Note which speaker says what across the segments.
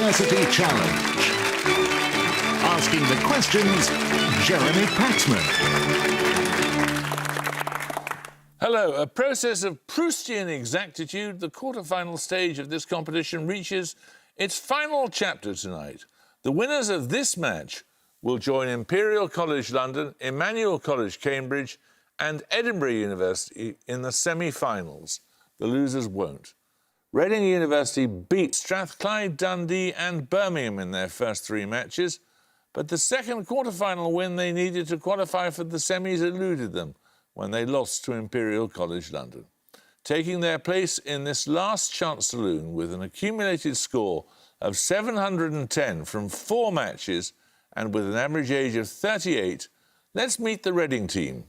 Speaker 1: University Challenge. Asking the questions, Jeremy Paxman.
Speaker 2: Hello. A process of Proustian exactitude, the quarter-final stage of this competition reaches its final chapter tonight. The winners of this match will join Imperial College London, Emmanuel College Cambridge and Edinburgh University in the semi-finals. The losers won't. Reading University beat Strathclyde, Dundee and Birmingham in their first three matches, but the second quarter-final win they needed to qualify for the semis eluded them when they lost to Imperial College London. Taking their place in this last chance saloon with an accumulated score of 710 from 4 matches and with an average age of 38, let's meet the Reading team.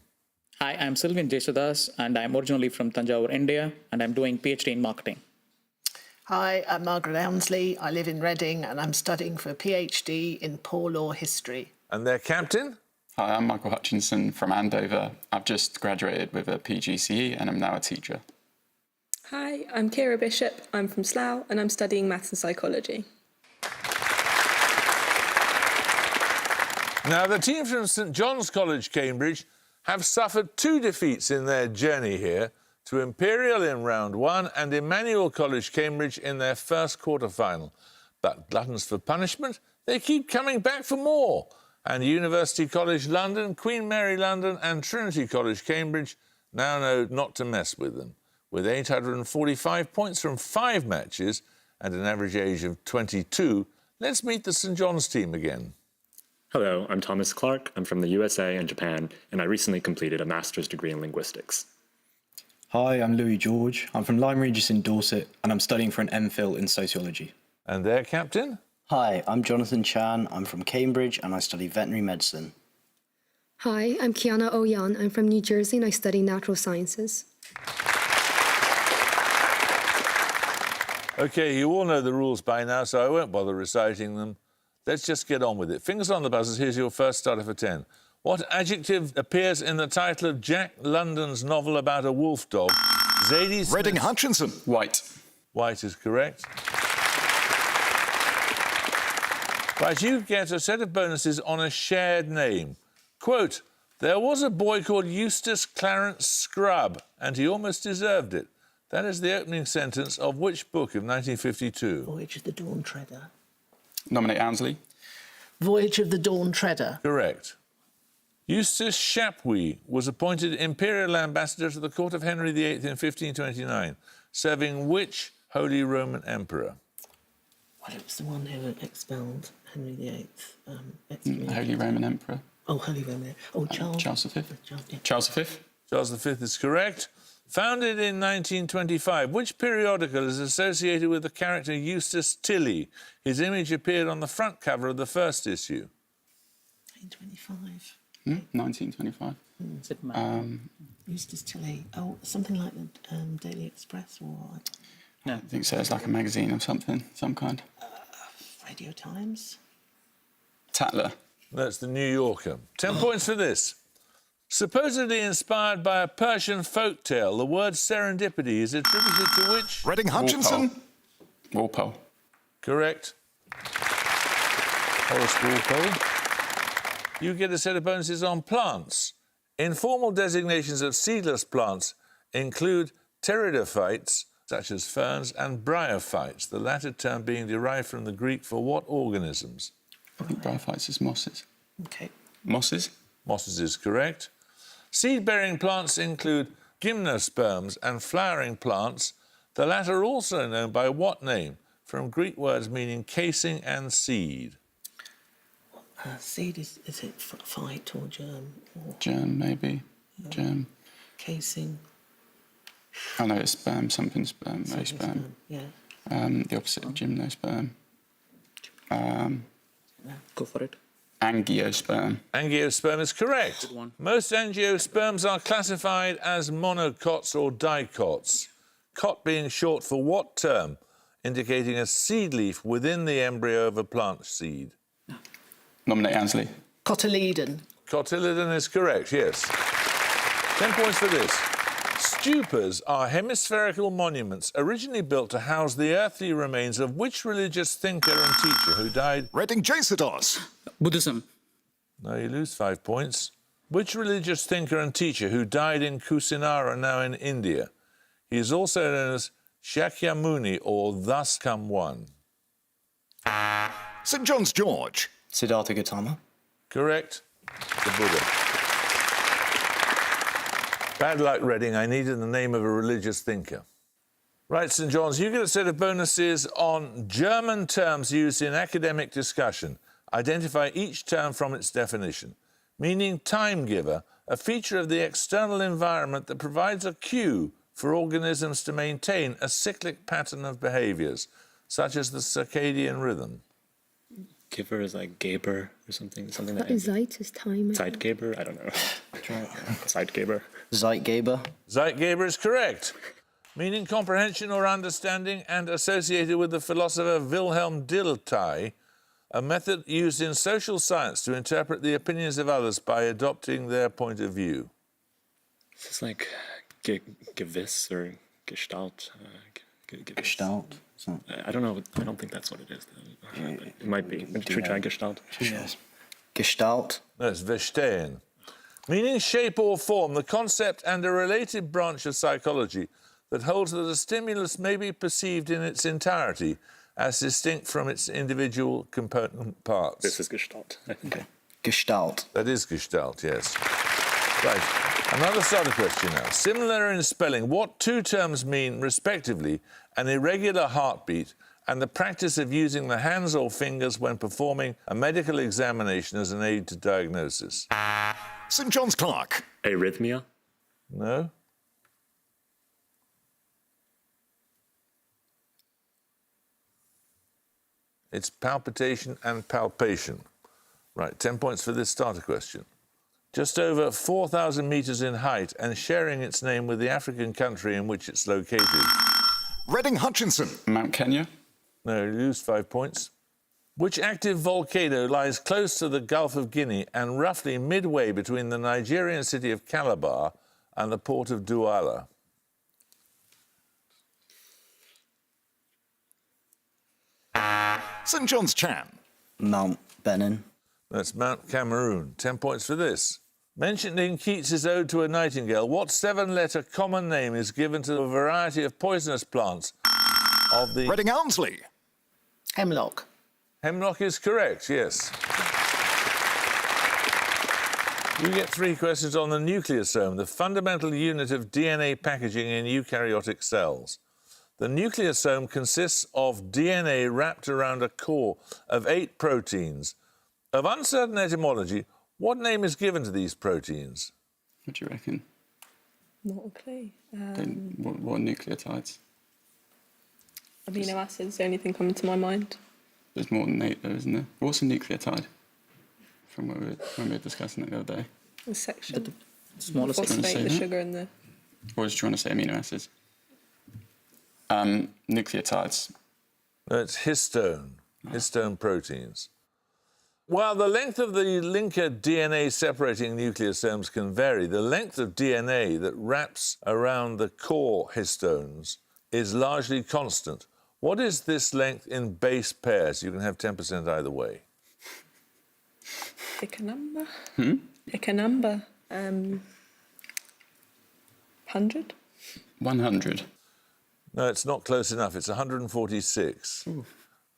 Speaker 3: Hi, I'm Sylvian Jeshudas, and I'm originally from Tanjore, India, and I'm doing PhD in marketing.
Speaker 4: Hi, I'm Margaret Elmsley. I live in Reading and I'm studying for a PhD in poor law history.
Speaker 2: And their captain?
Speaker 5: Hi, I'm Michael Hutchinson from Andover. I've just graduated with a PGCE and I'm now a teacher.
Speaker 6: Hi, I'm Kira Bishop. I'm from Slough and I'm studying maths and psychology.
Speaker 2: Now, the team from St John's College, Cambridge, have suffered 2 defeats in their journey here, to Imperial in round 1 and Emmanuel College, Cambridge in their first quarter-final. But gluttons for punishment, they keep coming back for more. And University College London, Queen Mary London and Trinity College, Cambridge now know not to mess with them. With 845 points from 5 matches and an average age of 22, let's meet the St John's team again.
Speaker 7: Hello, I'm Thomas Clark. I'm from the USA and Japan, and I recently completed a master's degree in linguistics.
Speaker 8: Hi, I'm Louis George. I'm from Lyme Regis in Dorset, and I'm studying for an MPhil in sociology.
Speaker 2: And their captain?
Speaker 9: Hi, I'm Jonathan Chan. I'm from Cambridge, and I study veterinary medicine.
Speaker 10: Hi, I'm Kiana Oyan. I'm from New Jersey, and I study natural sciences.
Speaker 2: OK, you all know the rules by now, so I won't bother reciting them. Let's just get on with it. Fingers on the buzzers, here's your first starter for 10. What adjective appears in the title of Jack London's novel about a wolf dog? Zadie Smith.
Speaker 1: Reading Hutchinson.
Speaker 5: White.
Speaker 2: White is correct. Right, you get a set of bonuses on a shared name. Quote, there was a boy called Eustace Clarence Scrubb, and he almost deserved it. That is the opening sentence of which book of 1952?
Speaker 4: Voyage of the Dawn Treader.
Speaker 5: Nominate Ansley.
Speaker 4: Voyage of the Dawn Treader.
Speaker 2: Correct. Eustace Chapuis was appointed Imperial Ambassador to the court of Henry VIII in 1529, serving which Holy Roman Emperor?
Speaker 4: Well, it was the one who expelled Henry VIII.
Speaker 5: Holy Roman Emperor.
Speaker 4: Oh, Holy Roman. Oh, Charles.
Speaker 5: Charles V.
Speaker 4: Yeah.
Speaker 5: Charles V.
Speaker 2: Charles V is correct. Founded in 1925, which periodical is associated with the character Eustace Tilley? His image appeared on the front cover of the first issue.
Speaker 4: 1925.
Speaker 5: 1925.
Speaker 3: Is it
Speaker 4: Eustace Tilley. Oh, something like the Daily Express or
Speaker 5: I think so. It's like a magazine of something, some kind.
Speaker 4: Radio Times.
Speaker 5: Tatler.
Speaker 2: That's the New Yorker. 10 points for this. Supposedly inspired by a Persian folk tale, the word serendipity is attributed to which?
Speaker 1: Reading Hutchinson.
Speaker 5: Walpole.
Speaker 2: Correct. Horace Walpole. You get a set of bonuses on plants. Informal designations of seedless plants include pteridophytes, such as ferns, and bryophytes, the latter term being derived from the Greek for what organisms?
Speaker 5: I think bryophytes is mosses.
Speaker 4: OK.
Speaker 5: Mosses?
Speaker 2: Mosses is correct. Seed-bearing plants include gymnosperms and flowering plants, the latter also known by what name? From Greek words meaning casing and seed.
Speaker 4: Seed, is it phyte or germ? Or
Speaker 5: Germ, maybe. Germ.
Speaker 4: casing?
Speaker 5: I know it's sperm, something sperm, no sperm.
Speaker 4: Yeah.
Speaker 5: The opposite of gymnosperm.
Speaker 3: Go for it.
Speaker 5: Angiosperm.
Speaker 2: Angiosperm is correct.
Speaker 3: Good one.
Speaker 2: Most angiosperms are classified as monocots or dicots. Cot being short for what term, indicating a seed leaf within the embryo of a plant seed?
Speaker 5: Nominate Ansley.
Speaker 4: Cotyledon.
Speaker 2: Cotyledon is correct, yes. 10 points for this. Stupas are hemispherical monuments originally built to house the earthly remains of which religious thinker and teacher who died?
Speaker 1: Reading Jacidos.
Speaker 3: Buddhism.
Speaker 2: No, you lose 5 points. Which religious thinker and teacher who died in Kusinara, now in India? He is also known as Shakyamuni, or Thus Come One.
Speaker 1: St John's George.
Speaker 8: Siddhartha Gautama.
Speaker 2: Correct. The Buddha. Bad luck, Reading. I needed the name of a religious thinker. Right, St John's, you get a set of bonuses on German terms used in academic discussion. Identify each term from its definition. Meaning time giver, a feature of the external environment that provides a cue for organisms to maintain a cyclic pattern of behaviours, such as the circadian rhythm.
Speaker 7: Giver is like Geber or something.
Speaker 10: Zeit is time.
Speaker 7: Zeitgeber? I don't know. Zeitgeber.
Speaker 9: Zeitgeber.
Speaker 2: Zeitgeber is correct. Meaning comprehension or understanding, and associated with the philosopher Wilhelm Dilthey, a method used in social science to interpret the opinions of others by adopting their point of view.
Speaker 7: It's like Gewiss or Gestalt.
Speaker 9: Gestalt.
Speaker 7: I don't know. I don't think that's what it is. It might be. Should we try Gestalt?
Speaker 9: Yes. Gestalt.
Speaker 2: That's verstehen. Meaning shape or form, the concept and a related branch of psychology that holds that a stimulus may be perceived in its entirety as distinct from its individual component parts.
Speaker 7: This is Gestalt, I think.
Speaker 9: Okay. Gestalt.
Speaker 2: That is Gestalt, yes. Right. Another starter question now. Similar in spelling, what two terms mean, respectively, an irregular heartbeat and the practice of using the hands or fingers when performing a medical examination as an aid to diagnosis?
Speaker 1: St John's Clerk.
Speaker 7: Arrhythmia?
Speaker 2: No? It's palpitation and palpation. Right, 10 points for this starter question. Just over 4,000 metres in height and sharing its name with the African country in which it's located.
Speaker 1: Reading Hutchinson.
Speaker 5: Mount Kenya.
Speaker 2: No, you lose 5 points. Which active volcano lies close to the Gulf of Guinea and roughly midway between the Nigerian city of Calabar and the port of Douala?
Speaker 1: St John's Chan.
Speaker 9: Mount Benin.
Speaker 2: That's Mount Cameroon. 10 points for this. Mentioned in Keats's Ode to a Nightingale, what 7-letter common name is given to a variety of poisonous plants of the...
Speaker 1: Reading Elmsley.
Speaker 4: Hemlock.
Speaker 2: Hemlock is correct, yes. You get 3 questions on the nucleosome, the fundamental unit of DNA packaging in eukaryotic cells. The nucleosome consists of DNA wrapped around a core of 8 proteins. Of uncertain etymology, what name is given to these proteins?
Speaker 5: What do you reckon?
Speaker 6: Not a clue.
Speaker 5: What nucleotides?
Speaker 6: Amino acids, the only thing coming to my mind.
Speaker 5: There's more than 8 though, isn't there? What's a nucleotide? From when we were discussing it the other day.
Speaker 6: The section.
Speaker 3: The smaller section.
Speaker 6: Phosphate, the
Speaker 5: that?
Speaker 6: sugar and the...
Speaker 5: Or was you trying to say amino acids? Nucleotides.
Speaker 2: No, it's histone proteins. While the length of the linker DNA separating nucleosomes can vary, the length of DNA that wraps around the core histones is largely constant. What is this length in base pairs? You can have 10% either way.
Speaker 6: Pick a number. Pick a number. 100?
Speaker 5: 100.
Speaker 2: No, it's not close enough. It's 146.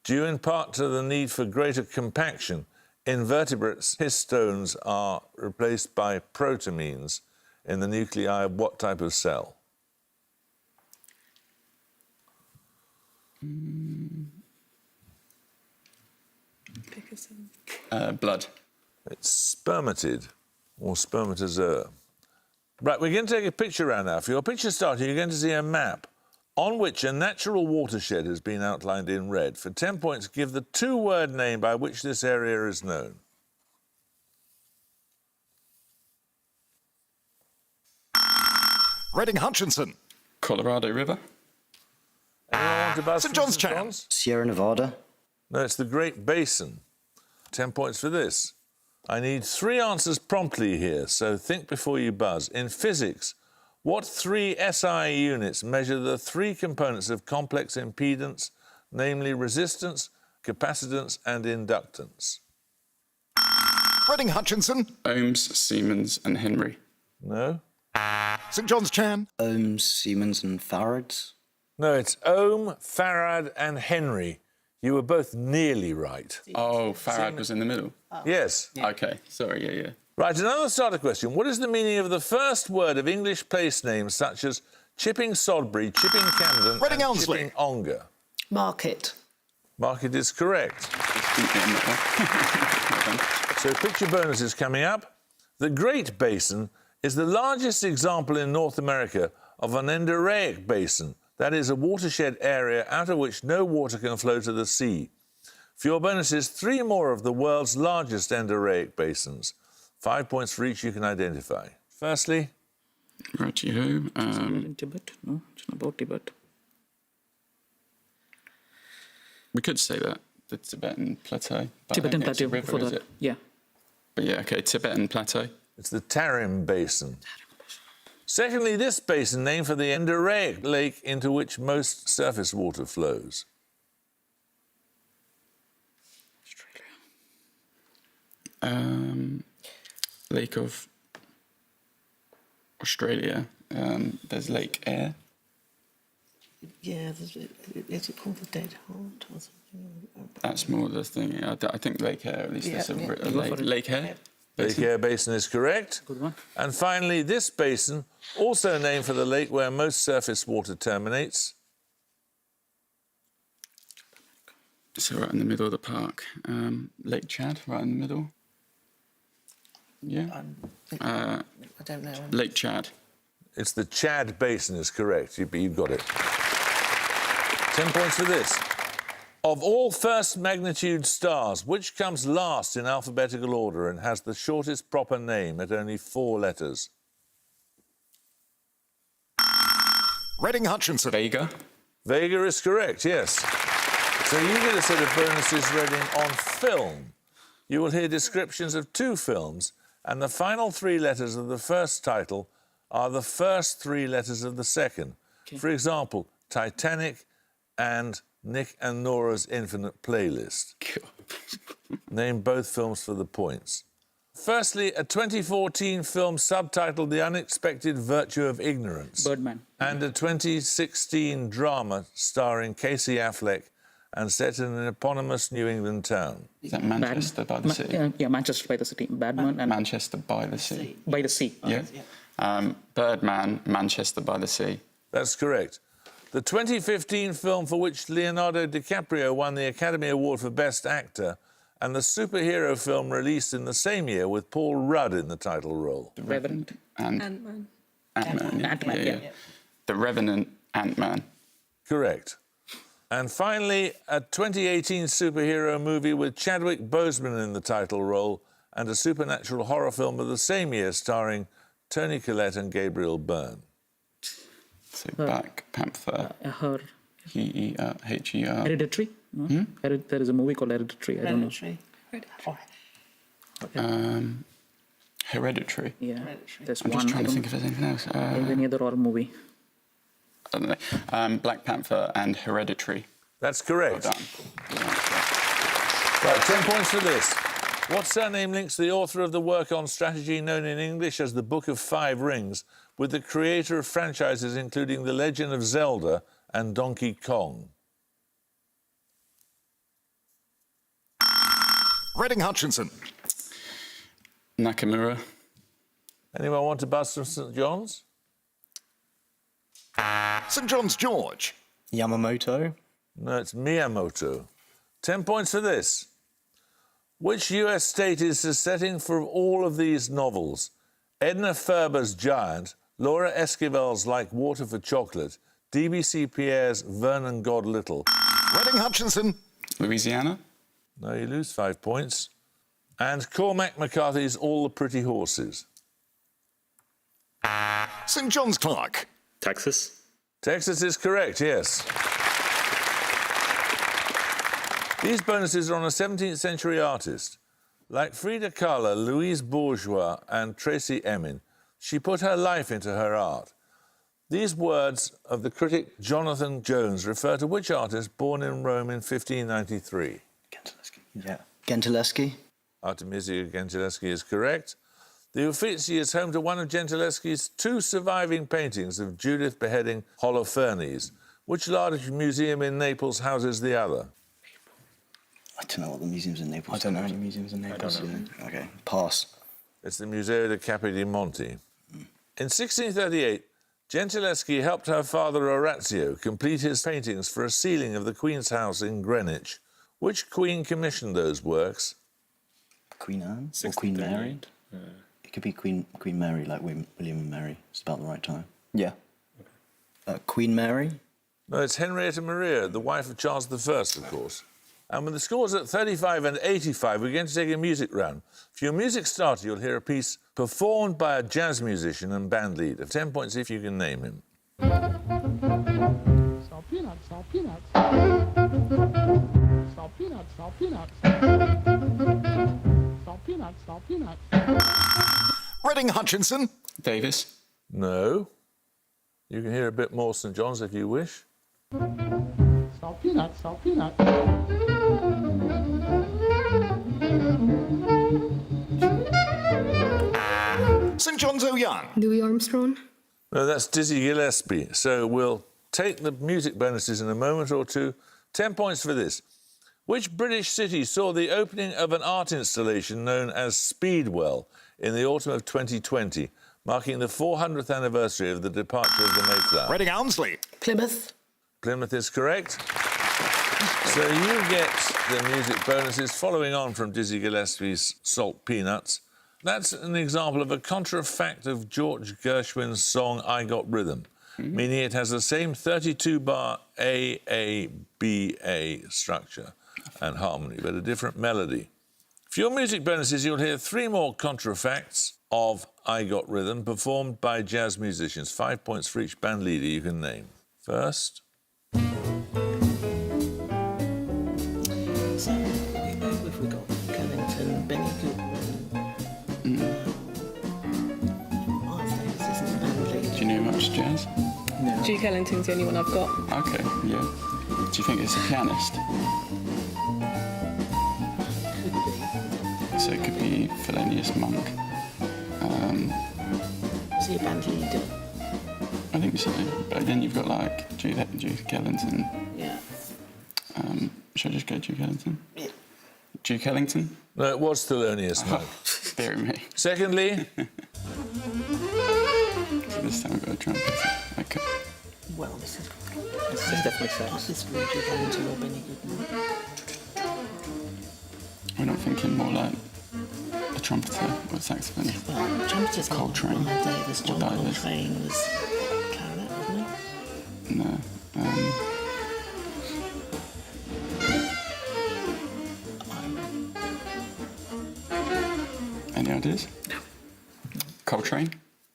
Speaker 2: Due in part to the need for greater compaction, invertebrates' histones are replaced by protamines in the nuclei of what type of cell?
Speaker 6: Pick a cell.
Speaker 5: Blood.
Speaker 2: It's spermatid or spermatozoa. Right, we're going to take a picture round now. For your picture starter, you're going to see a map on which a natural watershed has been outlined in red. For 10 points, give the 2-word name by which this area is known.
Speaker 1: Reading Hutchinson.
Speaker 5: Colorado River.
Speaker 2: Anyone want to buzz
Speaker 1: St
Speaker 2: from
Speaker 1: John's Chan.
Speaker 2: John's?
Speaker 9: Sierra Nevada.
Speaker 2: No, it's the Great Basin. 10 points for this. I need 3 answers promptly here, so think before you buzz. In physics, What three SI units measure the three components of complex impedance, namely resistance, capacitance and inductance?
Speaker 1: Reading Hutchinson.
Speaker 5: Ohms, Siemens, and Henry.
Speaker 2: No?
Speaker 1: St John's Chan.
Speaker 9: Ohms, Siemens, and Farads.
Speaker 2: No, it's Ohm, Farad and Henry. You were both nearly right.
Speaker 5: Oh, Farad was in the middle.
Speaker 2: Yes.
Speaker 5: Okay, sorry, yeah.
Speaker 2: Right, another starter question. What is the meaning of the first word of English place names such as Chipping Sodbury, Chipping Camden
Speaker 1: Reading
Speaker 2: and
Speaker 1: Elmsley.
Speaker 2: Chipping Ongar?
Speaker 4: Market.
Speaker 2: Market is correct. So picture bonus is coming up. The Great Basin is the largest example in North America of an endorheic basin, that is, a watershed area out of which no water can flow to the sea. For your bonuses, 3 more of the world's largest endorheic basins. 5 points for each you can identify. Firstly,
Speaker 5: Righty-ho.
Speaker 3: In Tibet? No, it's not about Tibet.
Speaker 5: We could say that, the Tibetan Plateau. but I
Speaker 3: Tibetan
Speaker 5: don't think it's a
Speaker 3: Plateau
Speaker 5: river,
Speaker 3: for
Speaker 5: is
Speaker 3: that.
Speaker 5: it?
Speaker 3: Yeah.
Speaker 5: But yeah, okay, Tibetan Plateau.
Speaker 2: it's the Tarim Basin. Secondly, this basin named for the endorheic lake into which most surface water flows.
Speaker 5: Lake of Australia. There's Lake Eyre.
Speaker 4: Yeah, is it called the Dead Heart or something?
Speaker 5: That's more the thing. I think Lake Eyre, at least there's a
Speaker 4: Yeah.
Speaker 5: lake. Lake Eyre?
Speaker 2: Lake Eyre Basin is correct.
Speaker 3: Good one.
Speaker 2: And finally, this basin, also named for the lake where most surface water terminates.
Speaker 5: So right in the middle of the park. Lake Chad, right in the middle. Yeah.
Speaker 4: I don't know.
Speaker 5: Lake Chad.
Speaker 2: It's the Chad Basin is correct. You got it. 10 points for this. Of all first magnitude stars, which comes last in alphabetical order and has the shortest proper name at only 4 letters?
Speaker 1: Reading Hutchinson.
Speaker 5: Vega.
Speaker 2: Vega is correct, yes. So you get a set of bonuses Reading on film. You will hear descriptions of 2 films, and the final 3 letters of the first title are the first 3 letters of the second.
Speaker 3: Okay.
Speaker 2: For example, Titanic and Nick and Nora's Infinite Playlist. Name both films for the points. Firstly, a 2014 film subtitled The Unexpected Virtue of Ignorance.
Speaker 3: Birdman.
Speaker 2: And a 2016 drama starring Casey Affleck and set in an eponymous New England town.
Speaker 5: Is that Manchester by the sea?
Speaker 3: Yeah, Manchester by the City. Badman and
Speaker 5: Manchester by the sea.
Speaker 3: by the sea.
Speaker 5: Yeah. Birdman, Manchester by the sea.
Speaker 2: That's correct. The 2015 film for which Leonardo DiCaprio won the Academy Award for Best Actor, and the superhero film released in the same year with Paul Rudd in the title role.
Speaker 5: The
Speaker 3: Revenant.
Speaker 5: And
Speaker 6: Ant-Man.
Speaker 5: Ant-Man.
Speaker 3: Ant-Man, yeah.
Speaker 5: The Revenant, Ant-Man.
Speaker 2: Correct. And finally, a 2018 superhero movie with Chadwick Boseman in the title role and a supernatural horror film of the same year starring Toni Collette and Gabriel Byrne.
Speaker 5: So Black Panther,
Speaker 3: Her
Speaker 5: H-E-R.
Speaker 3: Hereditary. No? There is a movie called Hereditary. I don't know.
Speaker 5: Hereditary.
Speaker 3: Yeah. There's
Speaker 5: I'm
Speaker 3: one.
Speaker 5: just trying to
Speaker 3: I
Speaker 5: think if there's anything else.
Speaker 3: don't know any other horror movie.
Speaker 5: I don't know. Black Panther and Hereditary.
Speaker 2: That's correct.
Speaker 5: Done.
Speaker 2: Right, 10 points for this. What surname links the author of the work on strategy known in English as the Book of 5 Rings with the creator of franchises including The Legend of Zelda and Donkey Kong?
Speaker 1: Reading Hutchinson.
Speaker 5: Nakamura.
Speaker 2: Anyone want to buzz from St John's?
Speaker 1: St John's George.
Speaker 8: Yamamoto.
Speaker 2: No, it's Miyamoto. 10 points for this. Which US state is the setting for all of these novels? Edna Ferber's Giant, Laura Esquivel's Like Water for Chocolate, D.B.C. Pierre's Vernon God Little.
Speaker 1: Reading Hutchinson.
Speaker 5: Louisiana.
Speaker 2: No, you lose 5 points. And Cormac McCarthy's All the Pretty Horses.
Speaker 1: St John's Clark.
Speaker 7: Texas.
Speaker 2: Texas is correct, yes. These bonuses are on a 17th century artist. Like Frida Kahlo, Louise Bourgeois and Tracy Emin, she put her life into her art. These words of the critic Jonathan Jones refer to which artist born in Rome in 1593?
Speaker 9: Gentileschi. Yeah. Gentileschi.
Speaker 2: Artemisia Gentileschi is correct. The Uffizi is home to one of Gentileschi's two surviving paintings of Judith beheading Holofernes. Which large museum in Naples houses the other?
Speaker 9: I don't know what the museums in Naples.
Speaker 8: I don't know any museums in Naples.
Speaker 9: Okay, pass.
Speaker 2: It's the Museo de Capi di Monti. In 1638, Gentileschi helped her father Orazio complete his paintings for a ceiling of the Queen's house in Greenwich. Which queen commissioned those works?
Speaker 9: Queen Anne or Queen Mary? It could be Queen Mary, like William and Mary. It's about the right time. Yeah. Queen Mary?
Speaker 2: No, it's Henrietta Maria, the wife of Charles I, of course. And with the scores at 35 and 85, we're going to take a music round. For your music starter, you'll hear a piece performed by a jazz musician and band leader. 10 points if you can name him.
Speaker 11: Salt peanuts, salt peanuts. Salt peanuts, salt peanuts. Salt peanuts, salt peanuts.
Speaker 1: Reading Hutchinson.
Speaker 5: Davis.
Speaker 2: No. You can hear a bit more St John's if you wish.
Speaker 11: Salt peanuts, salt peanuts.
Speaker 1: St John's O'Young.
Speaker 10: Louis Armstrong.
Speaker 2: No, that's Dizzy Gillespie. So we'll take the music bonuses in a moment or two. 10 points for this. Which British city saw the opening of an art installation known as Speedwell in the autumn of 2020, marking the 400th anniversary of the departure of the Mayflower?
Speaker 1: Reading Hounslow.
Speaker 4: Plymouth.
Speaker 2: Plymouth is correct. So you get the music bonuses following on from Dizzy Gillespie's Salt Peanuts. That's an example of a contrafact of George Gershwin's song I Got Rhythm, meaning it has the same 32-bar A-A-B-A structure and harmony, but a different melody. For your music bonuses, you'll hear 3 more contrafacts of I Got Rhythm performed by jazz musicians. 5 points for each band leader you can name. First...
Speaker 4: So, we've got Kellington, Benny Goodman. Miles Davis isn't a band leader.
Speaker 5: Do you know much jazz?
Speaker 9: No.
Speaker 6: Duke Ellington's the only one I've got.
Speaker 5: Okay, yeah. Do you think it's a pianist?
Speaker 4: Could be.
Speaker 5: So it could be Thelonious Monk.
Speaker 4: Is he a band leader?
Speaker 5: I think so. But then you've got like Duke Ellington.
Speaker 4: Yeah.
Speaker 5: Should I just go Duke Ellington?
Speaker 4: Yeah.
Speaker 5: Duke Ellington?
Speaker 2: No, it was Thelonious Monk.
Speaker 5: Dear me.
Speaker 2: Secondly...
Speaker 5: So this time I've got a trumpet. Okay.
Speaker 4: Well, this is
Speaker 3: definitely sax.
Speaker 4: This would Duke Ellington or Benny Goodman.
Speaker 5: We're not thinking more like a trumpeter or a saxophone.
Speaker 4: Well, trumpeters not
Speaker 5: Coltrane.
Speaker 4: Miles Davis. John
Speaker 5: Or Davis.
Speaker 4: Coltrane was clarinet, wasn't he?
Speaker 5: No. Any ideas? No. Coltrane?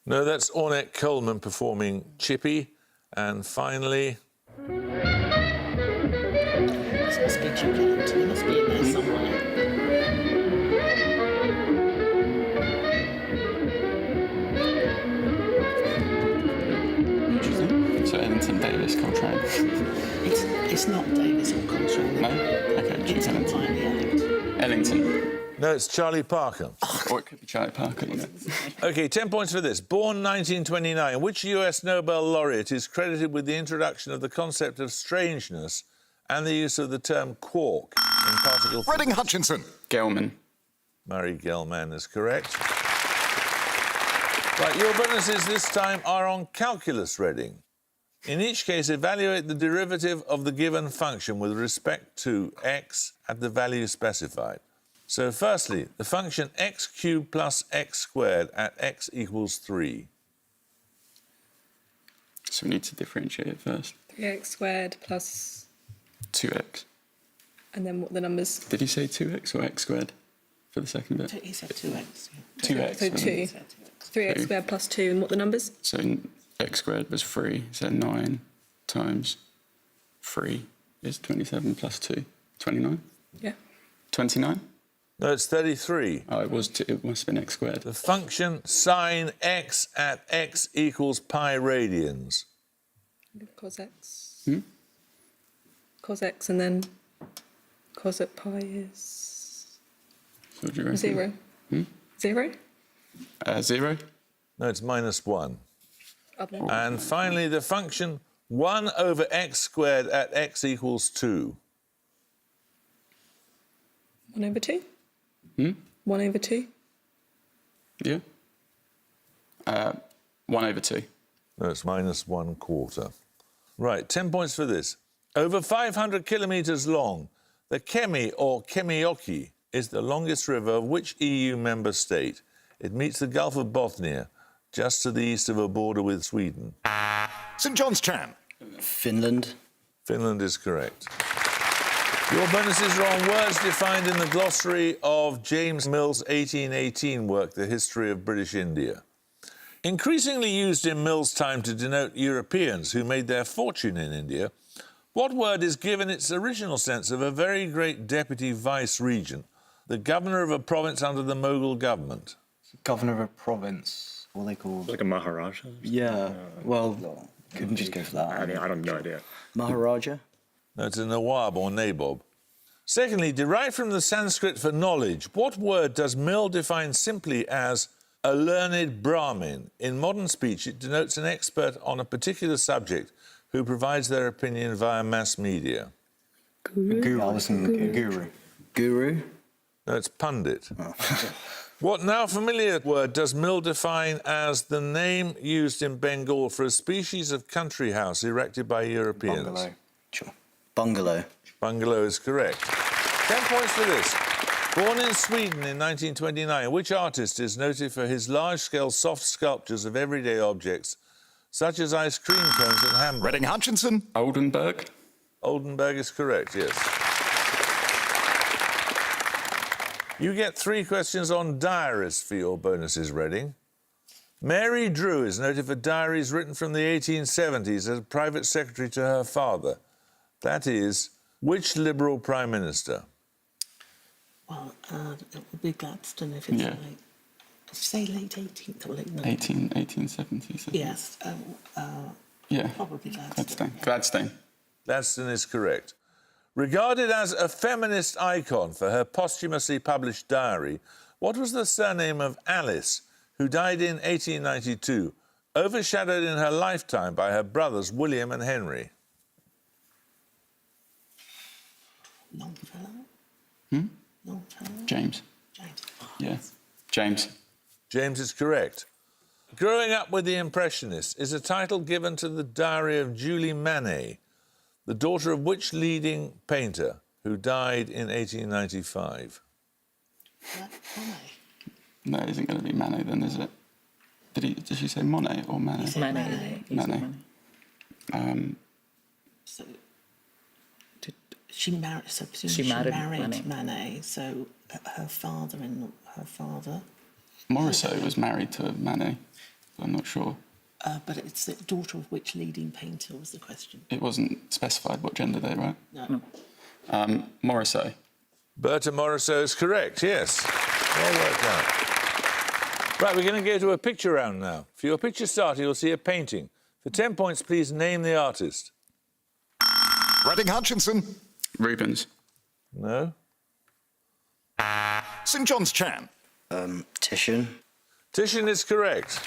Speaker 2: No, that's Ornette Coleman performing Chippy. And finally...
Speaker 4: This must be Duke Ellington. He must be in there somewhere.
Speaker 5: What do you think? So Ellington, Davis, Coltrane?
Speaker 4: It's not Davis or Coltrane.
Speaker 5: No? Okay, Duke
Speaker 4: It's
Speaker 5: Ellington.
Speaker 4: entirely Ellington.
Speaker 5: Ellington.
Speaker 2: No, it's Charlie Parker.
Speaker 5: Or it could be Charlie Parker, you know.
Speaker 2: OK, 10 points for this. Born 1929, which US Nobel laureate is credited with the introduction of the concept of strangeness and the use of the term quark in particle physics?
Speaker 1: Reading Hutchinson.
Speaker 5: Gelman.
Speaker 2: Murray Gell-Mann is correct. Right, your bonuses this time are on calculus, Reading. In each case, evaluate the derivative of the given function with respect to x at the value specified. So, firstly, the function x cubed plus x squared at x equals 3.
Speaker 5: So we need to differentiate it first.
Speaker 6: 3x squared plus...
Speaker 5: 2x.
Speaker 6: And then what are the numbers?
Speaker 5: Did he say 2x or x squared for the second bit?
Speaker 4: He said 2x.
Speaker 5: 2x.
Speaker 6: So 2.
Speaker 5: wasn't it?
Speaker 6: 3x squared plus 2, and what are the numbers?
Speaker 5: So x squared was 3, so 9 times 3 is 27 plus 2. 29?
Speaker 6: Yeah.
Speaker 5: 29?
Speaker 2: No, it's 33.
Speaker 5: Oh, it must have been x squared.
Speaker 2: The function sine x at x equals pi radians.
Speaker 6: Cos x. Cos x and then cos at pi is
Speaker 5: So what do you reckon?
Speaker 6: 0. 0?
Speaker 5: 0?
Speaker 2: No, it's -1.
Speaker 6: Other.
Speaker 2: And finally, the function 1 over x squared at x equals 2.
Speaker 6: 1 over 2? 1 over 2?
Speaker 5: Yeah. 1 over 2.
Speaker 2: No, it's -1/4. Right, 10 points for this. Over 500 kilometres long, the Kemi or Kemioki is the longest river of which EU member state? It meets the Gulf of Bothnia, just to the east of a border with Sweden.
Speaker 1: St John's Chan.
Speaker 9: Finland.
Speaker 2: Finland is correct. Your bonuses are on words defined in the glossary of James Mill's 1818 work, The History of British India. Increasingly used in Mill's time to denote Europeans who made their fortune in India, what word is given its original sense of a very great deputy vice-regent, the governor of a province under the Mughal government?
Speaker 8: Governor of a province. What are they called?
Speaker 7: Like a Maharaja?
Speaker 8: Yeah. Well, couldn't just go for that.
Speaker 7: I don't have no idea.
Speaker 9: Maharaja.
Speaker 2: No, it's a Nawab or Nabob. Secondly, derived from the Sanskrit for knowledge, what word does Mill define simply as a learned Brahmin? In modern speech, it denotes an expert on a particular subject who provides their opinion via mass media.
Speaker 8: Guru. I was thinking guru.
Speaker 9: Guru.
Speaker 2: No, it's pundit. What now familiar word does Mill define as the name used in Bengal for a species of country house erected by Europeans?
Speaker 8: Bungalow.
Speaker 9: Sure. Bungalow.
Speaker 2: Bungalow is correct. 10 points for this. Born in Sweden in 1929, which artist is noted for his large-scale soft sculptures of everyday objects, such as ice cream cones and hamburgers?
Speaker 1: Reading Hutchinson.
Speaker 5: Oldenburg.
Speaker 2: Oldenburg is correct, yes. You get 3 questions on diaries for your bonuses, Reading. Mary Drew is noted for diaries written from the 1870s as a private secretary to her father. That is, which Liberal Prime Minister?
Speaker 4: Well, it would be Gladstone if it's
Speaker 5: Yeah.
Speaker 4: like, say late 18th or late
Speaker 5: 1870s.
Speaker 4: Yes,
Speaker 5: Yeah.
Speaker 4: probably Gladstone.
Speaker 5: Gladstone.
Speaker 2: Gladstone is correct. Regarded as a feminist icon for her posthumously published diary, what was the surname of Alice, who died in 1892, overshadowed in her lifetime by her brothers William and Henry?
Speaker 4: Longfellow? Longfellow?
Speaker 5: James.
Speaker 4: James.
Speaker 5: Yeah. James.
Speaker 2: James is correct. Growing Up with the Impressionists is a title given to the diary of Julie Manet, the daughter of which leading painter who died in 1895?
Speaker 4: Monet.
Speaker 5: No, it isn't going to be Manet then, is it? Did she say Monet or Manet?
Speaker 3: Manet.
Speaker 5: Manet.
Speaker 4: So, she married. So
Speaker 3: She married Manet.
Speaker 4: Manet. So her father.
Speaker 5: Morisot was married to Manet. I'm not sure.
Speaker 4: But it's the daughter of which leading painter was the question.
Speaker 5: It wasn't specified what gender they were.
Speaker 4: No.
Speaker 5: Morisot.
Speaker 2: Berta Morisot is correct, yes. Well worked out. Right, we're going to go to a picture round now. For your picture starter, you'll see a painting. For 10 points, please name the artist.
Speaker 1: Reading Hutchinson.
Speaker 5: Rubens.
Speaker 2: No?
Speaker 1: St John's Chan.
Speaker 9: Titian.
Speaker 2: Titian is correct.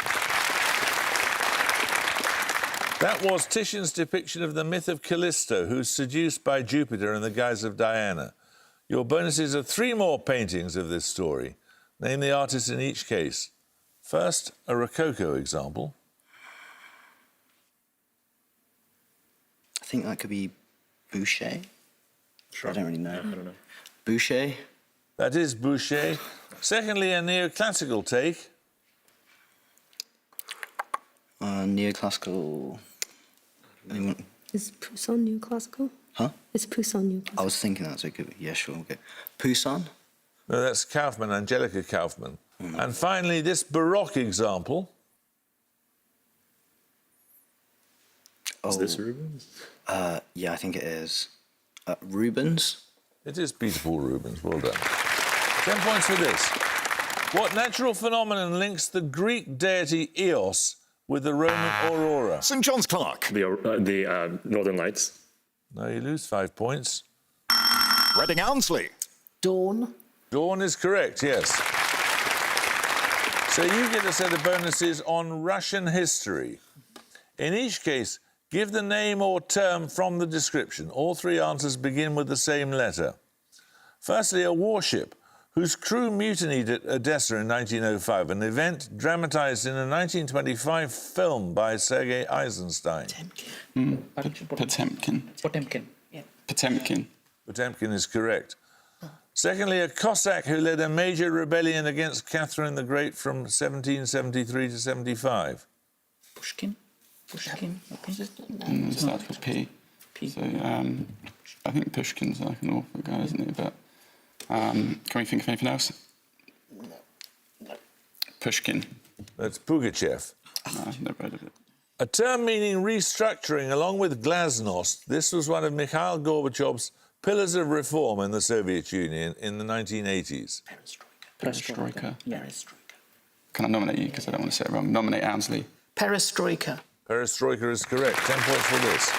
Speaker 2: That was Titian's depiction of the myth of Callisto, who's seduced by Jupiter in the guise of Diana. Your bonuses are 3 more paintings of this story. Name the artist in each case. First, a Rococo example.
Speaker 9: I think that could be Boucher.
Speaker 7: Sure.
Speaker 9: I don't really know.
Speaker 7: I don't know.
Speaker 9: Boucher.
Speaker 2: That is Boucher. Secondly, a neoclassical take.
Speaker 9: Neoclassical. Anyone?
Speaker 10: Is Poussin neoclassical?
Speaker 9: Huh?
Speaker 10: Is Poussin neoclassical?
Speaker 9: I was thinking that's a good. Yeah, sure. Okay. Poussin.
Speaker 2: No, that's Kaufmann, Angelica Kaufmann. And finally, this Baroque example.
Speaker 7: Is this Rubens?
Speaker 9: Yeah, I think it is. Rubens.
Speaker 2: It is Peter Paul Rubens. Well done. 10 points for this. What natural phenomenon links the Greek deity Eos with the Roman Aurora?
Speaker 1: St John's Clerk.
Speaker 7: The Northern Lights.
Speaker 2: No, you lose 5 points.
Speaker 1: Reading Hounslow.
Speaker 4: Dawn.
Speaker 2: Dawn is correct, yes. So you get a set of bonuses on Russian history. In each case, give the name or term from the description. All 3 answers begin with the same letter. Firstly, a warship whose crew mutinied at Odessa in 1905, an event dramatised in a 1925 film by Sergei Eisenstein.
Speaker 5: Potemkin.
Speaker 3: Potemkin. Yeah.
Speaker 5: Potemkin.
Speaker 2: Potemkin is correct. Secondly, a Cossack who led a major rebellion against Catherine the Great from 1773 to 75.
Speaker 3: Pushkin. Pushkin.
Speaker 5: It starts with P. So I think Pushkin's like an awful guy, isn't he? But can we think of anything else? Pushkin.
Speaker 2: That's Pugachev.
Speaker 5: No, I've never heard of it.
Speaker 2: A term meaning restructuring, along with glasnost. This was one of Mikhail Gorbachev's pillars of reform in the Soviet Union in the 1980s.
Speaker 5: Perestroika.
Speaker 3: Yeah.
Speaker 5: Can I nominate you, because I don't want to say it wrong? Nominate Hounslow.
Speaker 4: Perestroika.
Speaker 2: Perestroika is correct. 10 points for this.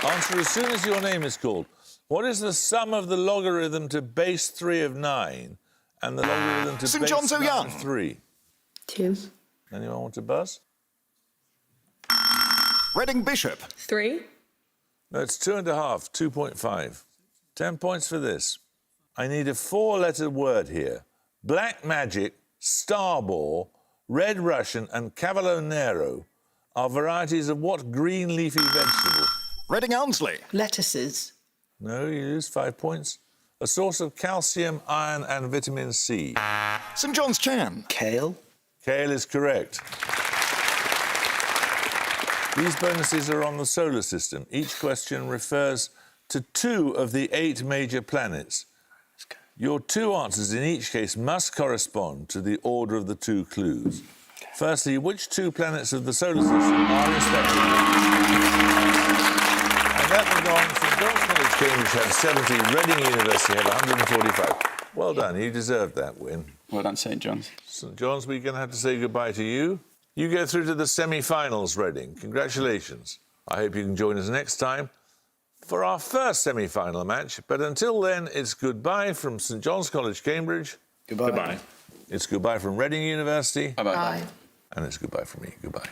Speaker 2: Answer as soon as your name is called. What is the sum of the logarithm to base 3 of 9 and the logarithm to
Speaker 1: St
Speaker 2: base
Speaker 1: John's
Speaker 2: 9
Speaker 1: Young.
Speaker 2: of 3?
Speaker 10: 2.
Speaker 2: Anyone want to buzz?
Speaker 1: Reading Bishop.
Speaker 6: 3.
Speaker 2: No, it's 2.5, 2.5. 10 points for this. I need a 4-letter word here. Black magic, starball, red Russian and cavallonero are varieties of what green leafy vegetable?
Speaker 1: Reading Hounslow.
Speaker 4: Lettuces.
Speaker 2: No, you lose 5 points. A source of calcium, iron and vitamin C.
Speaker 1: St John's Chan.
Speaker 9: Kale.
Speaker 2: Kale is correct. These bonuses are on the solar system. Each question refers to 2 of the 8 major planets. Your 2 answers in each case must correspond to the order of the 2 clues. Firstly, which 2 planets of the solar system are respectively? And that would go on. St John's College, Cambridge had 70, Reading University had 145. Well done, you deserved that win.
Speaker 5: Well done, St John's.
Speaker 2: St John's, we're going to have to say goodbye to you. You go through to the semi-finals, Reading. Congratulations. I hope you can join us next time for our first semi-final match. But until then, it's goodbye from St John's College, Cambridge.
Speaker 9: Goodbye.
Speaker 7: Goodbye.
Speaker 2: It's goodbye from Reading University.
Speaker 5: Bye-bye.
Speaker 4: Bye.
Speaker 2: And it's goodbye from me. Goodbye.